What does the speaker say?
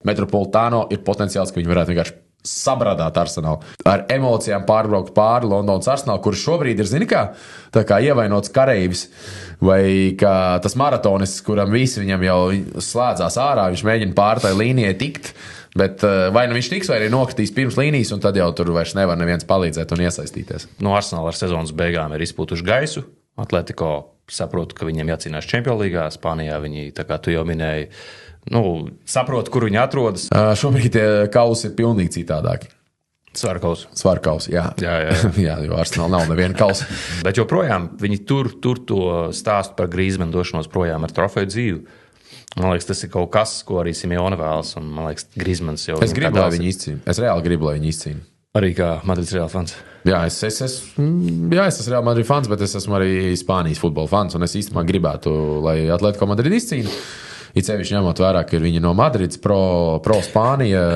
Metropolitano ir potenciāls, ka viņi varētu vienkārši sabradāt Arsenalu. Ar emocijām pārbraukt pāri Londonas Arsenalu, kurš šobrīd ir, zini kā ievainots kareivis, vai kā tas maratonists, kuram visi viņam jau slēdzās ārā, viņš mēģina pāri tai līnijai tikt, bet vai nu viņš tiks, vai arī nokritīs pirms līnijas, un tad jau tur vairs nevar neviens palīdzēt un iesaistīties. No Arsenala ar sezonas beigām ir izpūtuši gaisu. Atletico saprotu, ka viņiem jācīnās Champions Līgā. Spānijā viņi, tā kā tu jau minēji, saprot, kur viņi atrodas. Šobrīd tie kausi ir pilnīgi citādāki. Svarkaus, jā. Jā, jo Arsenal nav neviena kausa. Bet joprojām viņi tur to stāstu par Griezmannu došanos projām ar trofeju dzīvi. Man liekas, tas ir kaut kas, ko arī Simeone vēlas, un man liekas, Griezmanns jau... Es gribu, lai viņi izcīna. Es reāli gribu, lai viņi izcīna. Arī kā Madrids Real fans. Jā, es esmu Real Madrid fans, bet es esmu arī Spānijas futbola fans, un es īstenībā gribētu, lai Atletico Madrid izcīna. It sevišķi ņemot vērā, ka ir viņi no Madrids, pro Spānija.